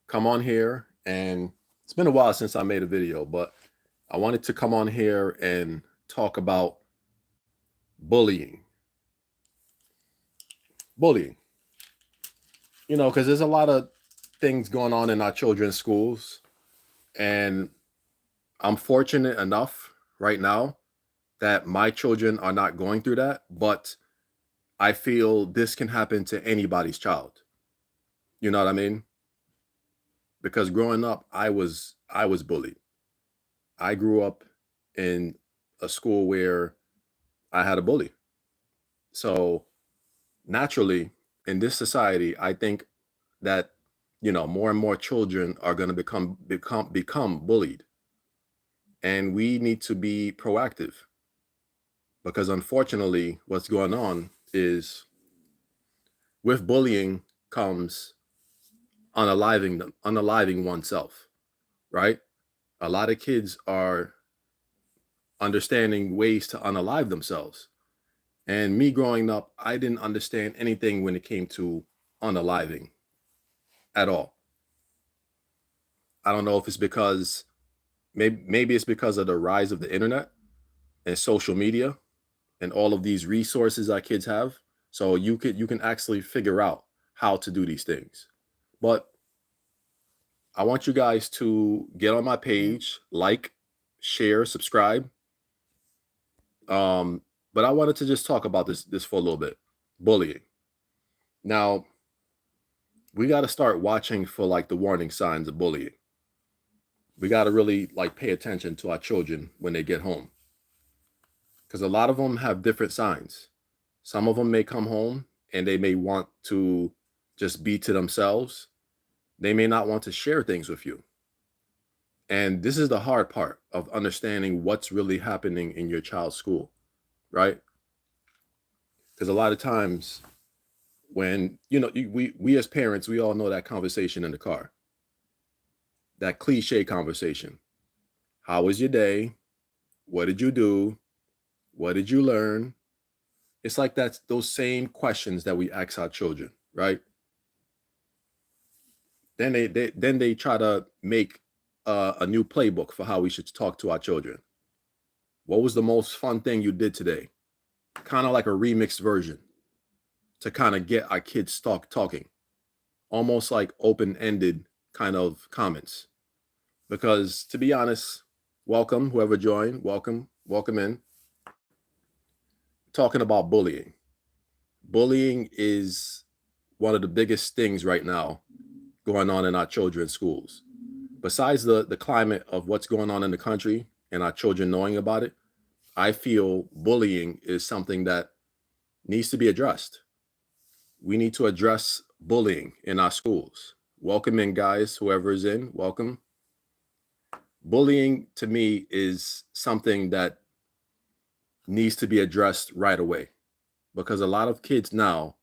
come on here, and it's been a while since I made a video, but I wanted to come on here and talk about bullying. Bullying, because there's a lot of things going on in our children's schools, and I'm fortunate enough right now that my children are not going through that, but I feel this can happen to anybody's child. You know what I mean? Because growing up, I was bullied. I grew up in a school where I had a bully. So naturally, in this society, I think that more and more children are going to become bullied, and we need to be proactive because unfortunately, what's going on is with bullying comes unaliving oneself, right? A lot of kids are understanding ways to unalive themselves. And me growing up, I didn't understand anything when it came to unaliving at all. I don't know if it's because maybe it's because of the rise of the internet and social media and all of these resources our kids have. So you can actually figure out how to do these things. But I want you guys to get on my page, like, share, subscribe. But I wanted to just talk about this for a little bit. Bullying. Now, we got to start watching for like the warning signs of bullying. We got to really like pay attention to our children when they get home, because a lot of them have different signs. Some of them may come home and they may want to just be to themselves. They may not want to share things with you. And this is the hard part of understanding what's really happening in your child's school, right? Because a lot of times when, we as parents, we all know that conversation in the car, that cliche conversation. How was your day? What did you do? What did you learn? It's like that's those same questions that we ask our children, right? Then they try to make a new playbook for how we should talk to our children. What was the most fun thing you did today? Kind of like a remixed version to kind of get our kids talking, almost like open-ended kind of comments. Because to be honest, welcome whoever joined, welcome in. Talking about bullying. Bullying is one of the biggest things right now going on in our children's schools. Besides the climate of what's going on in the country and our children knowing about it, I feel bullying is something that needs to be addressed. We need to address bullying in our schools. Welcome in, guys, whoever is in, welcome. Bullying to me is something that needs to be addressed right away, because a lot of kids now,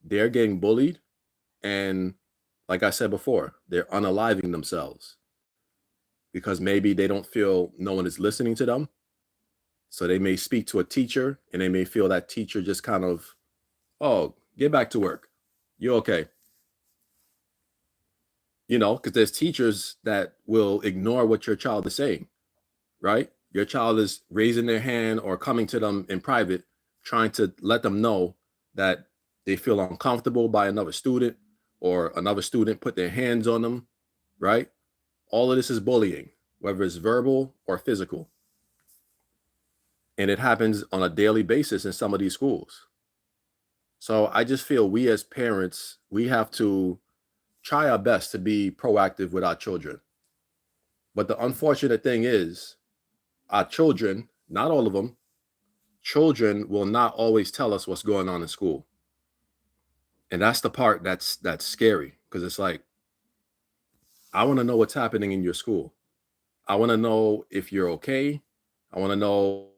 they're getting bullied, and like I said before, they're unaliving themselves because maybe they don't feel no one is listening to them. So they may speak to a teacher and they may feel that teacher just kind of, oh, get back to work. You're okay. Because there's teachers that will ignore what your child is saying, right? Your child is raising their hand or coming to them in private, trying to let them know that they feel uncomfortable by another student, or another student put their hands on them, right? All of this is bullying, whether it's verbal or physical. And it happens on a daily basis in some of these schools. So I just feel we as parents, we have to try our best to be proactive with our children. But the unfortunate thing is, our children, not all of them, children will not always tell us what's going on in school. And that's the part that's scary, because it's like, I want to know what's happening in your school. I want to know if you're okay. I want to know,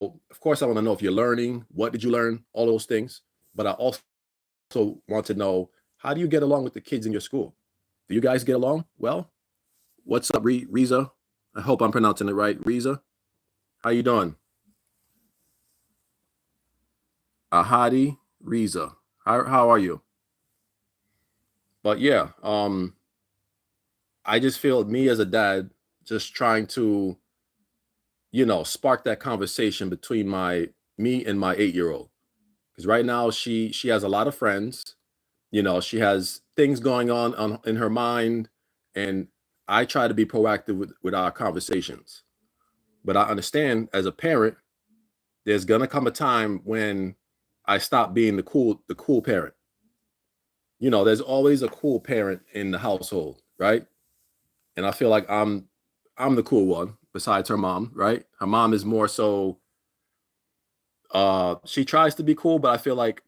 of course, I want to know if you're learning. What did you learn? All those things. But I also want to know, how do you get along with the kids in your school? Do you guys get along well? What's up, Riza? I hope I'm pronouncing it right. Riza, how you doing? Ahadi Riza, how are you? But yeah, I just feel me as a dad just trying to, spark that conversation between me and my 8-year-old. Because right now she has a lot of friends. She has things going on in her mind, and I try to be proactive with our conversations. But I understand as a parent, there's gonna come a time when I stop being the cool parent. There's always a cool parent in the household, right? And I feel like I'm the cool one besides her mom, right? Her mom is more so she tries to be cool, but I feel like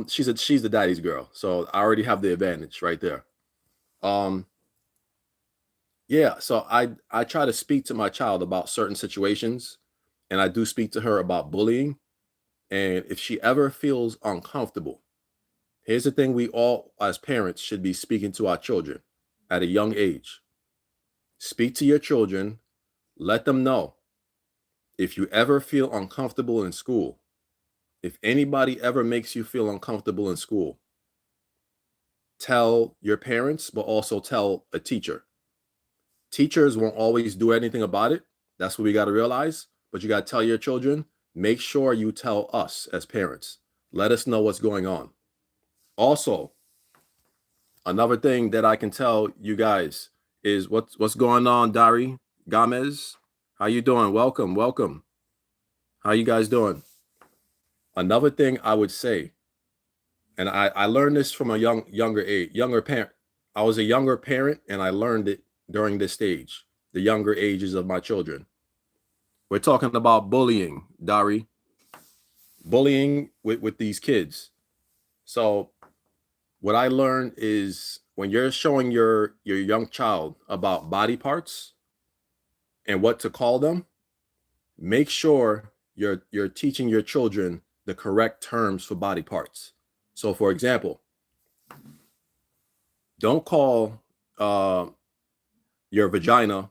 she's the daddy's girl. So I already have the advantage right there. Um yeah, so I try to speak to my child about certain situations, and I do speak to her about bullying. And if she ever feels uncomfortable, here's the thing: we all as parents should be speaking to our children at a young age. Speak to your children, let them know if you ever feel uncomfortable in school, if anybody ever makes you feel uncomfortable in school, tell your parents, but also tell a teacher. Teachers won't always do anything about it. That's what we got to realize. But you got to tell your children, make sure you tell us as parents. Let us know what's going on. Also, another thing that I can tell you guys is what's going on, Dari Gomez. How you doing? Welcome, welcome. How you guys doing? Another thing I would say, and I learned this from a younger parent. I was a younger parent, and I learned it during this stage, the younger ages of my children. We're talking about bullying, Dari. Bullying with these kids. So what I learned is when you're showing your young child about body parts and what to call them, make sure you're teaching your children the correct terms for body parts. So for example, don't call uh, your vagina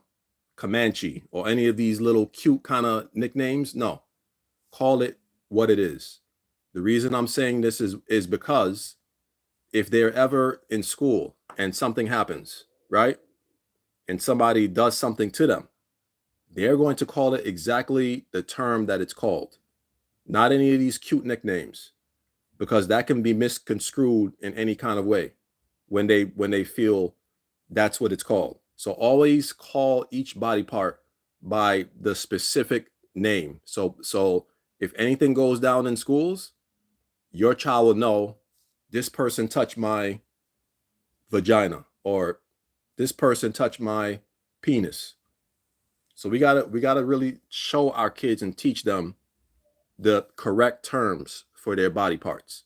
Comanche or any of these little cute kind of nicknames. No, call it what it is. The reason I'm saying this is because if they're ever in school and something happens, right? And somebody does something to them, they're going to call it exactly the term that it's called, not any of these cute nicknames, because that can be misconstrued in any kind of way when they feel that's what it's called. So always call each body part by the specific name. So if anything goes down in schools, your child will know this person touched my vagina or this person touched my penis. So we gotta really show our kids and teach them the correct terms for their body parts.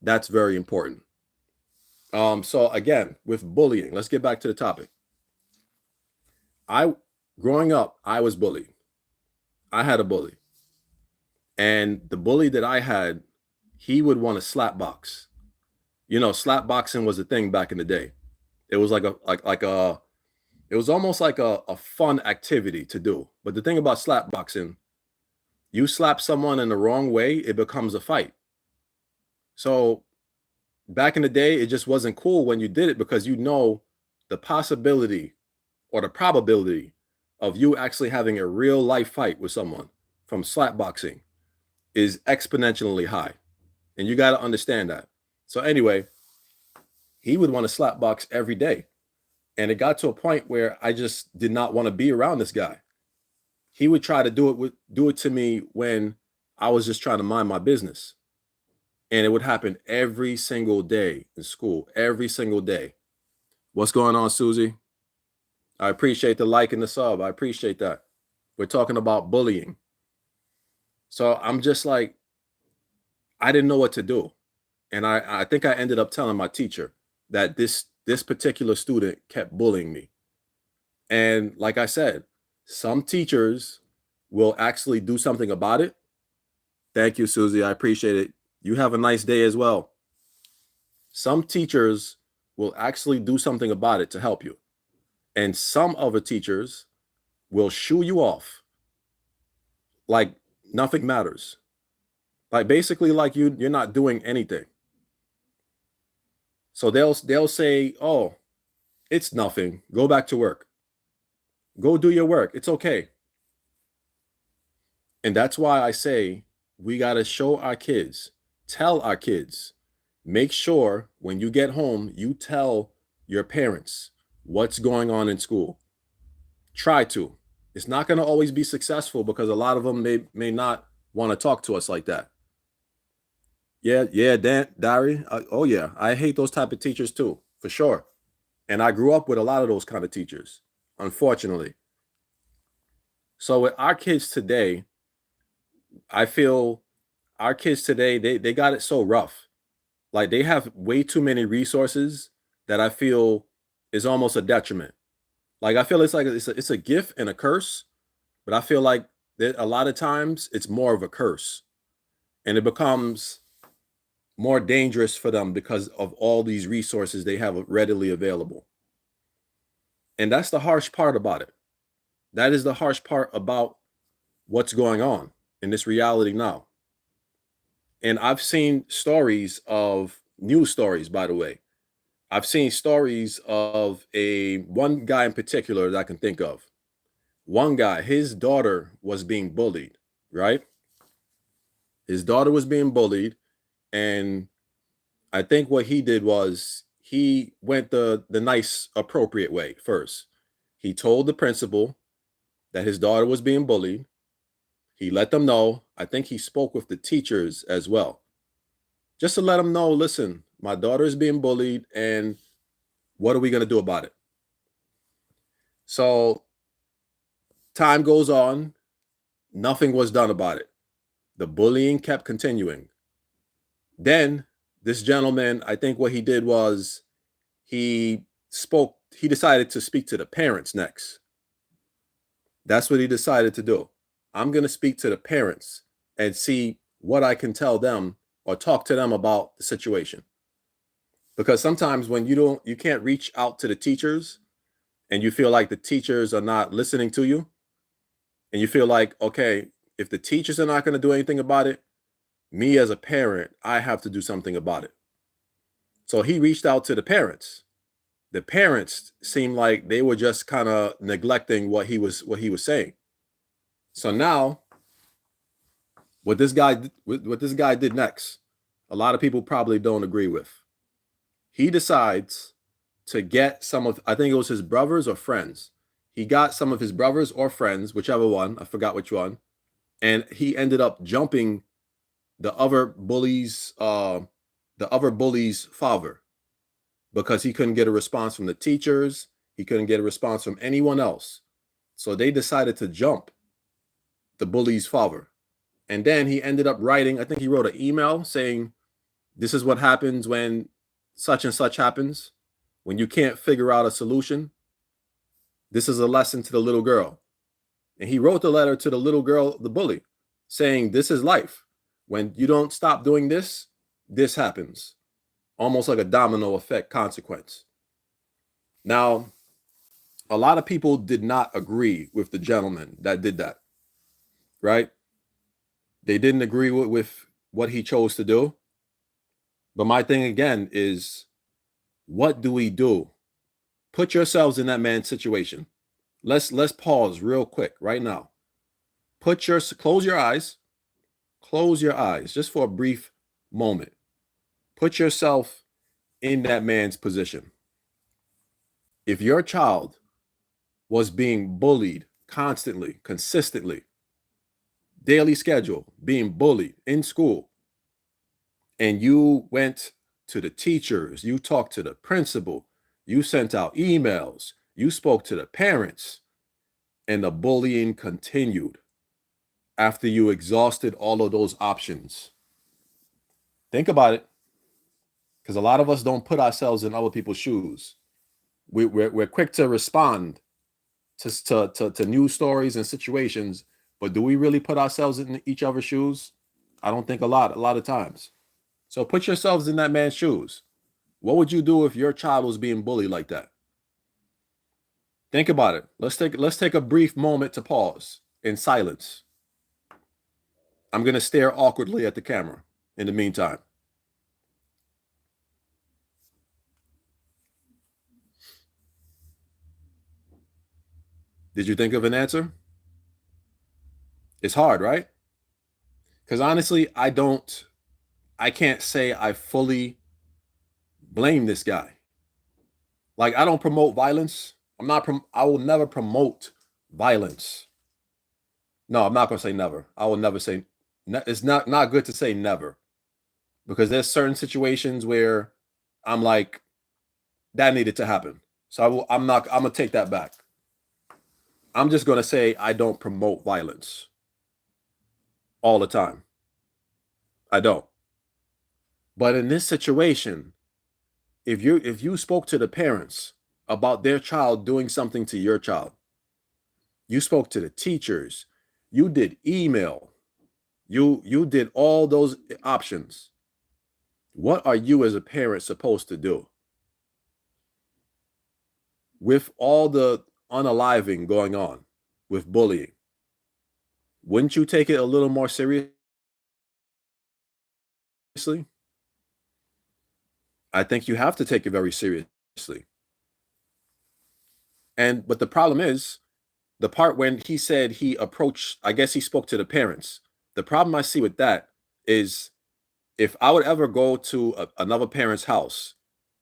That's very important. So again, with bullying, let's get back to the topic. I growing up, I was bullied. I had a bully. And the bully that I had, he would want to slap box. Slap boxing was a thing back in the day. It was like a it was almost like a fun activity to do. But the thing about slap boxing, you slap someone in the wrong way, it becomes a fight. So back in the day, it just wasn't cool when you did it because the possibility or the probability of you actually having a real life fight with someone from slap boxing is exponentially high. And you got to understand that. So anyway, he would want to slap box every day. And it got to a point where I just did not want to be around this guy. He would try to do it to me when I was just trying to mind my business. And it would happen every single day in school, every single day. What's going on, Susie? I appreciate the like and the sub. I appreciate that. We're talking about bullying. So I'm just like, I didn't know what to do. And I think I ended up telling my teacher that this particular student kept bullying me. And like I said, some teachers will actually do something about it. Thank you, Susie. I appreciate it. You have a nice day as well. Some teachers will actually do something about it to help you. And some other teachers will shoo you off like nothing matters. Like basically like you're not doing anything. So they'll say, "Oh, it's nothing. Go back to work. Go do your work. It's okay." And that's why I say we got to show our kids, tell our kids, make sure when you get home, you tell your parents what's going on in school. Try to. It's not going to always be successful because a lot of them may not want to talk to us like that. Yeah, Dan, Dari. Oh yeah, I hate those type of teachers too, for sure. And I grew up with a lot of those kind of teachers, unfortunately. So with our kids today, I feel our kids today, they got it so rough. Like they have way too many resources that I feel is almost a detriment. Like I feel it's a gift and a curse, but I feel like that a lot of times it's more of a curse, and it becomes more dangerous for them because of all these resources they have readily available. And that's the harsh part about it. That is the harsh part about what's going on in this reality now. And I've seen stories of news stories, by the way. I've seen stories of a one guy in particular that I can think of. One guy, his daughter was being bullied, right? His daughter was being bullied, and I think what he did was he went the nice, appropriate way first. He told the principal that his daughter was being bullied. He let them know. I think he spoke with the teachers as well, just to let them know, listen, my daughter is being bullied, and what are we going to do about it? So time goes on. Nothing was done about it. The bullying kept continuing. Then this gentleman, I think what he did was he decided to speak to the parents next. That's what he decided to do. I'm going to speak to the parents and see what I can tell them or talk to them about the situation. Because sometimes when you can't reach out to the teachers and you feel like the teachers are not listening to you, and you feel like, okay, if the teachers are not going to do anything about it, me as a parent, I have to do something about it. So he reached out to the parents. The parents seemed like they were just kind of neglecting what he was saying. So now what this guy did next, a lot of people probably don't agree with. He decides to get some of, I think it was his brothers or friends. He got some of his brothers or friends, whichever one, I forgot which one, and he ended up jumping the other bully's father, because he couldn't get a response from the teachers. He couldn't get a response from anyone else. So they decided to jump the bully's father. And then he ended up writing, I think he wrote an email saying, this is what happens when such and such happens, when you can't figure out a solution. This is a lesson to the little girl. And he wrote the letter to the little girl, the bully, saying, this is life. When you don't stop doing this, this happens. Almost like a domino effect consequence. Now, a lot of people did not agree with the gentleman that did that, right? They didn't agree with what he chose to do. But my thing again is, what do we do? Put yourselves in that man's situation. Let's pause real quick right now. Close your eyes just for a brief moment. Put yourself in that man's position. If your child was being bullied constantly, consistently, daily schedule, being bullied in school, and you went to the teachers, you talked to the principal, you sent out emails, you spoke to the parents, and the bullying continued after you exhausted all of those options. Think about it, because a lot of us don't put ourselves in other people's shoes. We're quick to respond to news stories and situations, but do we really put ourselves in each other's shoes? I don't think a lot of times. So put yourselves in that man's shoes. What would you do if your child was being bullied like that? Think about it. Let's take a brief moment to pause in silence. I'm going to stare awkwardly at the camera in the meantime. Did you think of an answer? It's hard, right? Because honestly, I can't say I fully blame this guy. Like, I don't promote violence. I will never promote violence. No, I'm not going to say never. I will never say, it's not good to say never, because there's certain situations where I'm like, that needed to happen. So I'm going to take that back. I'm just going to say I don't promote violence all the time. I don't. But in this situation, if you spoke to the parents about their child doing something to your child, you spoke to the teachers, you did email, you did all those options. What are you as a parent supposed to do? With all the unaliving going on, with bullying, wouldn't you take it a little more seriously? I think you have to take it very seriously. But the problem is, the part when he said he approached, I guess he spoke to the parents. The problem I see with that is, if I would ever go to another parent's house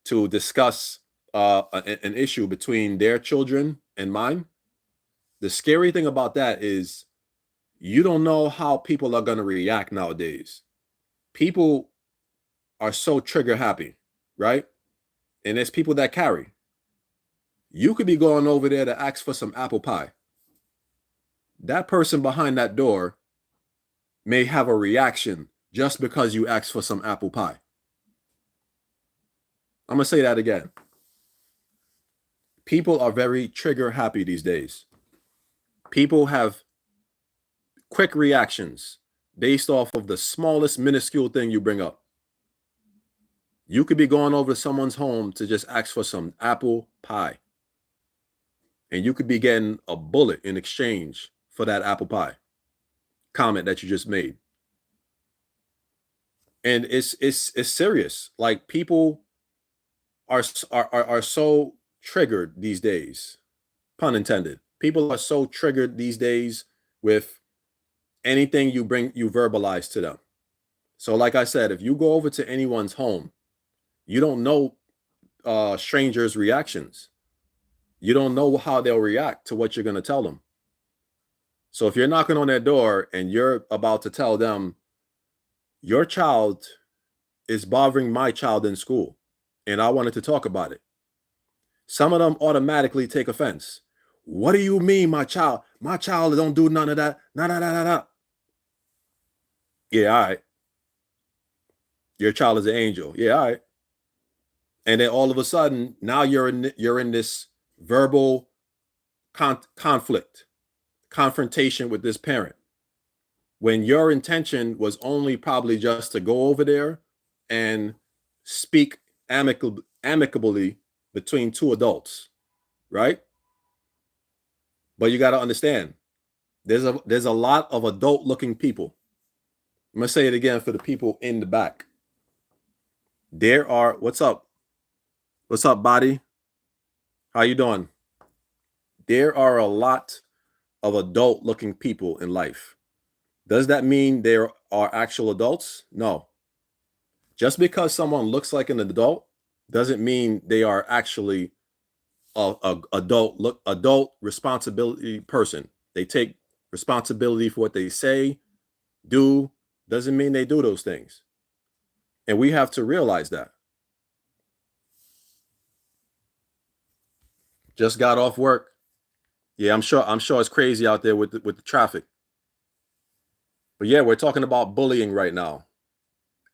to discuss an issue between their children and mine, the scary thing about that is you don't know how people are going to react nowadays. People are so trigger happy, right? And there's people that carry. You could be going over there to ask for some apple pie. That person behind that door may have a reaction just because you asked for some apple pie. I'm going to say that again. People are very trigger happy these days. People have quick reactions based off of the smallest minuscule thing you bring up. You could be going over to someone's home to just ask for some apple pie, and you could be getting a bullet in exchange for that apple pie comment that you just made. And it's serious. Like, people are so triggered these days, pun intended. People are so triggered these days with anything you verbalize to them. So like I said, if you go over to anyone's home, you don't know strangers' reactions. You don't know how they'll react to what you're going to tell them. So if you're knocking on their door and you're about to tell them, your child is bothering my child in school, and I wanted to talk about it, some of them automatically take offense. What do you mean, my child? My child don't do none of that. Nah. Yeah, all right. Your child is an angel. Yeah, all right. And then all of a sudden, now you're in this verbal confrontation with this parent, when your intention was only probably just to go over there and speak amicably between two adults, right? But you got to understand, there's a lot of adult looking people. I'm gonna say it again for the people in the back. There are, what's up, body? How you doing? There are a lot of adult looking people in life. Does that mean there are actual adults? No. Just because someone looks like an adult doesn't mean they are actually a adult responsibility person. They take responsibility for what they say, do. Doesn't mean they do those things. And we have to realize that. Just got off work. Yeah, I'm sure it's crazy out there with the traffic. But yeah, we're talking about bullying right now,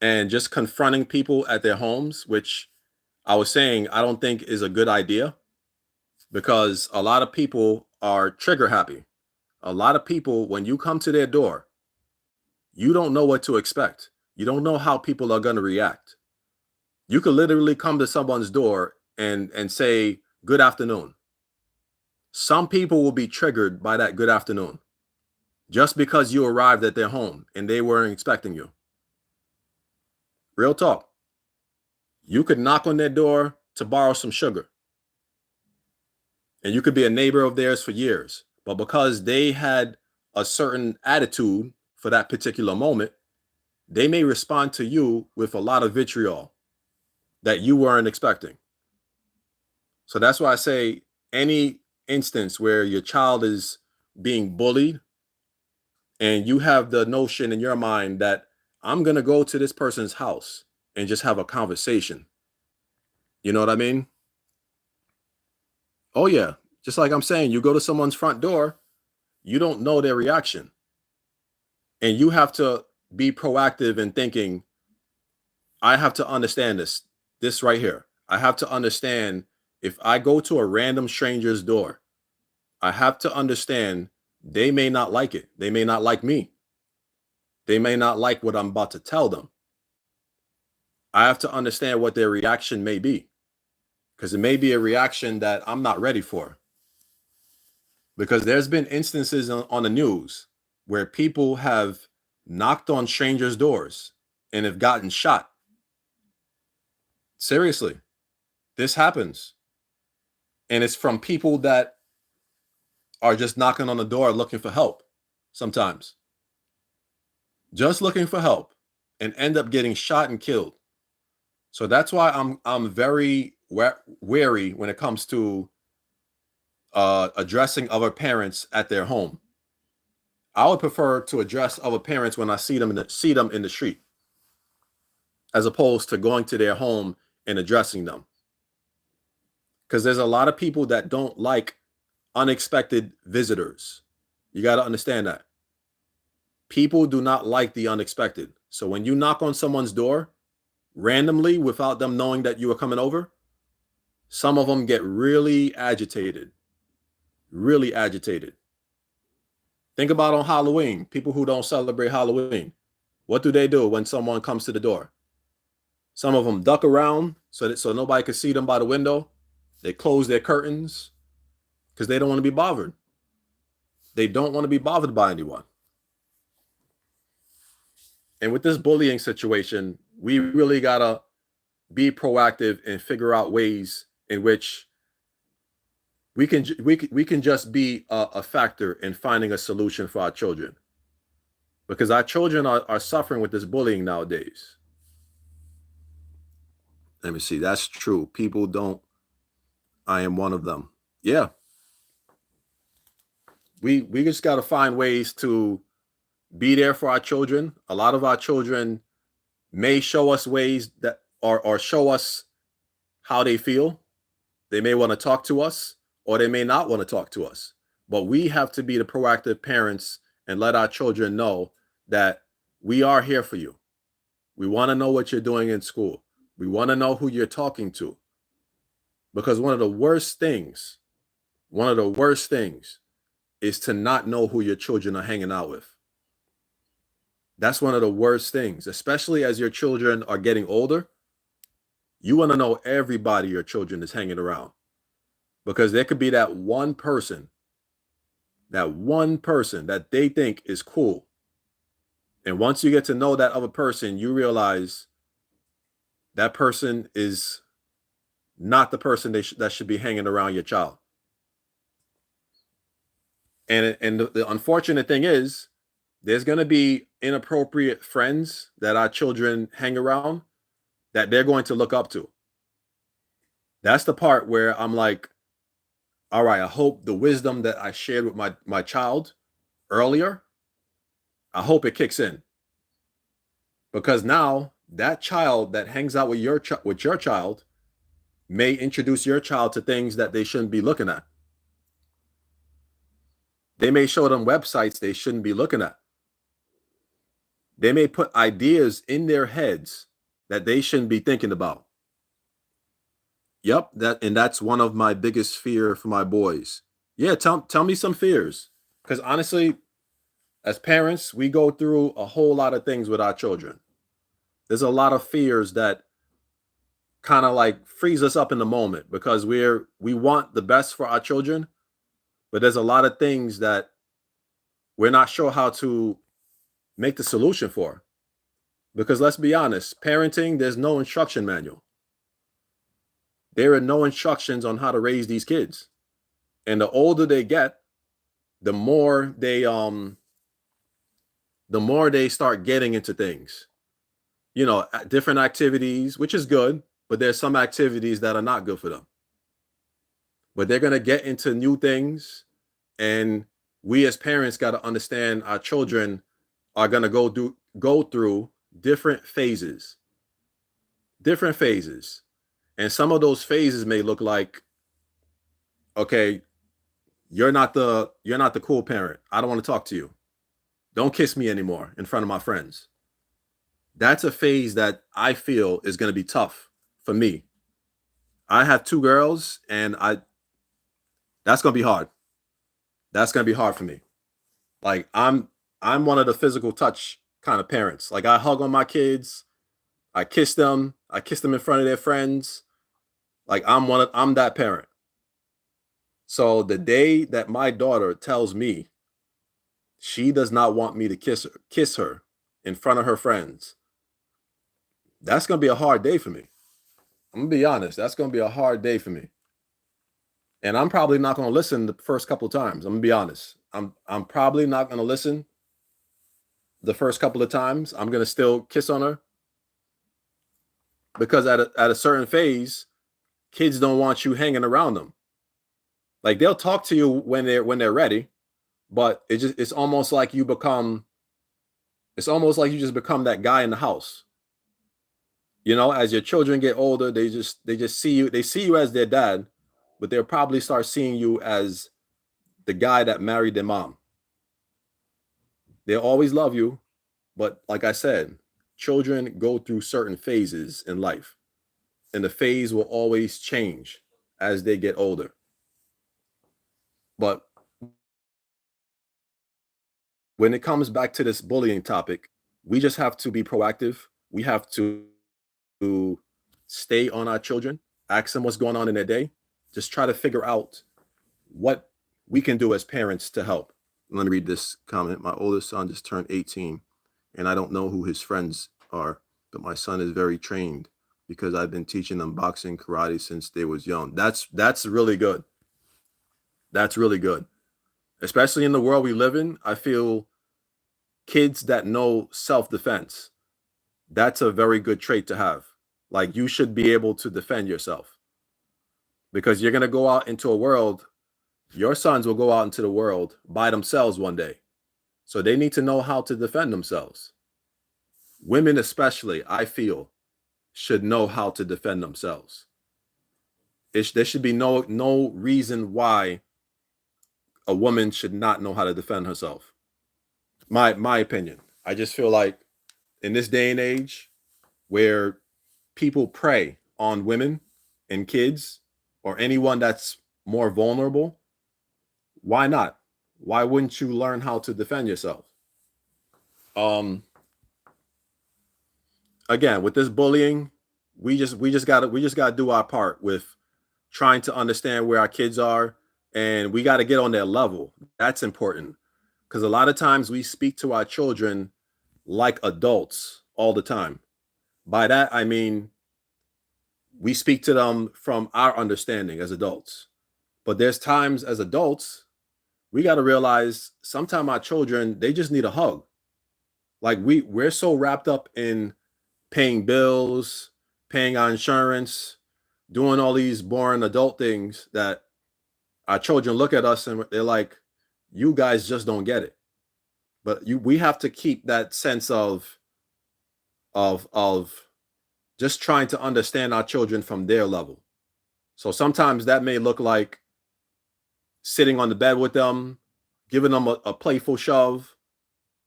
and just confronting people at their homes, which I was saying I don't think is a good idea, because a lot of people are trigger happy. A lot of people, when you come to their door, you don't know what to expect. You don't know how people are going to react. You could literally come to someone's door and say, good afternoon. Some people will be triggered by that good afternoon just because you arrived at their home and they weren't expecting you. Real talk. You could knock on their door to borrow some sugar, and you could be a neighbor of theirs for years, but because they had a certain attitude for that particular moment, they may respond to you with a lot of vitriol that you weren't expecting. So that's why I say any instance where your child is being bullied and you have the notion in your mind that I'm going to go to this person's house and just have a conversation. You know what I mean? Oh, yeah. Just like I'm saying, you go to someone's front door, you don't know their reaction. And you have to be proactive in thinking, I have to understand this right here. I have to understand if I go to a random stranger's door, I have to understand they may not like it. They may not like me. They may not like what I'm about to tell them. I have to understand what their reaction may be, because it may be a reaction that I'm not ready for. Because there's been instances on the news where people have knocked on strangers' doors and have gotten shot. Seriously, this happens. And it's from people that are just knocking on the door looking for help sometimes. Just looking for help and end up getting shot and killed. So that's why I'm very wary when it comes to addressing other parents at their home. I would prefer to address other parents when I see them in the street, as opposed to going to their home and addressing them. Because there's a lot of people that don't like unexpected visitors. You got to understand that. People do not like the unexpected. So when you knock on someone's door randomly without them knowing that you are coming over, some of them get really agitated. Really agitated. Think about on Halloween, people who don't celebrate Halloween. What do when someone comes to the door? Some of them duck around so nobody can see them by the window. They close their curtains because they don't want to be bothered. They don't want to be bothered by anyone. And with this bullying situation, we really got to be proactive and figure out ways in which we can just be a factor in finding a solution for our children, because our children are suffering with this bullying nowadays. Let me see. That's true. People don't. I am one of them. Yeah. We just got to find ways to be there for our children. A lot of our children may show us ways that or show us how they feel. They may want to talk to us, or they may not want to talk to us. But we have to be the proactive parents and let our children know that we are here for you. We want to know what you're doing in school. We want to know who you're talking to. Because one of the worst things is to not know who your children are hanging out with. That's one of the worst things, especially as your children are getting older. You want to know everybody your children is hanging around, because there could be that one person that they think is cool. And once you get to know that other person, you realize that person is not the person that should be hanging around your child. And the unfortunate thing is, there's going to be inappropriate friends that our children hang around that they're going to look up to. That's the part where I'm like, all right, I hope the wisdom that I shared with my child earlier, I hope it kicks in. Because now that child that hangs out with your child may introduce your child to things that they shouldn't be looking at. They may show them websites they shouldn't be looking at. They may put ideas in their heads that they shouldn't be thinking about. Yep, that's one of my biggest fear for my boys. Yeah, tell me some fears. Because honestly, as parents, we go through a whole lot of things with our children. There's a lot of fears that kind of like freeze us up in the moment, because we want the best for our children, but there's a lot of things that we're not sure how to make the solution for. Because let's be honest, parenting, there's no instruction manual. There are no instructions on how to raise these kids. And the older they get, the more they start getting into things, different activities, which is good, but there's some activities that are not good for them. But they're going to get into new things, and we as parents got to understand our children are going to go through different phases. And some of those phases may look like, okay, you're not the cool parent. I don't want to talk to you. Don't kiss me anymore in front of my friends. That's a phase that I feel is going to be tough for me. I have 2 girls, and that's going to be hard. That's going to be hard for me. Like, I'm one of the physical touch kind of parents. Like, I hug on my kids. I kiss them in front of their friends. Like, I'm that parent. So the day that my daughter tells me she does not want me to kiss her in front of her friends, that's going to be a hard day for me. I'm going to be honest. That's going to be a hard day for me. And I'm probably not going to listen the first couple of times. I'm going to be honest. I'm probably not going to listen the first couple of times. I'm going to still kiss on her. Because at a certain phase, kids don't want you hanging around them. Like, they'll talk to you when they're ready, but it's almost like you just become that guy in the house. As your children get older, they just see you as their dad, but they'll probably start seeing you as the guy that married their mom. They'll always love you, but like I said, children go through certain phases in life, and the phase will always change as they get older. But when it comes back to this bullying topic, we just have to be proactive. We have to stay on our children, ask them what's going on in their day, just try to figure out what we can do as parents to help. Let me read this comment. My oldest son just turned 18, and I don't know who his friends are, but my son is very trained because I've been teaching them boxing, karate since they was young. That's really good. That's really good. Especially in the world we live in, I feel kids that know self-defense, that's a very good trait to have. Like, you should be able to defend yourself, because you're going to go out into a world, your sons will go out into the world by themselves one day. So they need to know how to defend themselves. Women especially, I feel, should know how to defend themselves. There should be no reason why a woman should not know how to defend herself. My opinion. I just feel like in this day and age where people prey on women and kids or anyone that's more vulnerable, why not? Why wouldn't you learn how to defend yourself? Again, with this bullying, we just gotta do our part with trying to understand where our kids are, and we got to get on their level. That's important, because a lot of times we speak to our children like adults all the time. By that, I mean, we speak to them from our understanding as adults. But there's times as adults, we got to realize sometimes our children, they just need a hug. Like, we're so wrapped up in paying bills, paying our insurance, doing all these boring adult things that our children look at us and they're like, you guys just don't get it. But we have to keep that sense of just trying to understand our children from their level. So sometimes that may look like sitting on the bed with them, giving them a playful shove,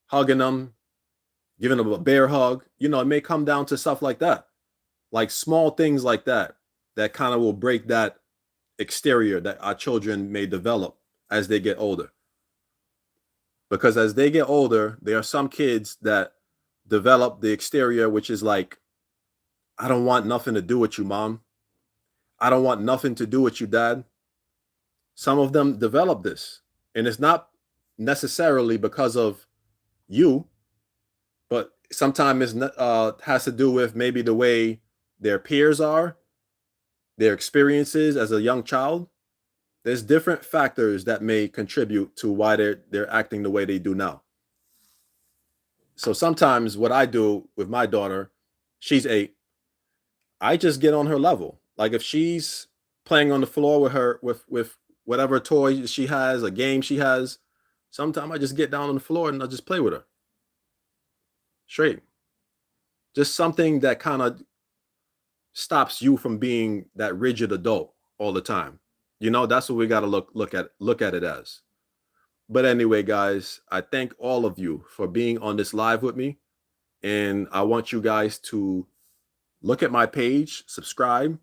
hugging them, giving them a bear hug. It may come down to stuff like that, like small things like that kind of will break that exterior that our children may develop as they get older. Because as they get older, there are some kids that develop the exterior, which is like, I don't want nothing to do with you, mom. I don't want nothing to do with you, dad. Some of them develop this, and it's not necessarily because of you, but sometimes it has to do with maybe the way their peers are, their experiences as a young child. There's different factors that may contribute to why they're acting the way they do now. So sometimes what I do with my daughter, she's 8, I just get on her level. Like if she's playing on the floor with her with whatever toy she has, a game she has, sometimes I just get down on the floor and I just play with her. Straight. Just something that kind of stops you from being that rigid adult all the time. You know, that's what we got to look at it as. But anyway, guys, I thank all of you for being on this live with me. And I want you guys to look at my page, subscribe,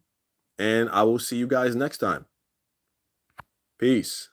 and I will see you guys next time. Peace.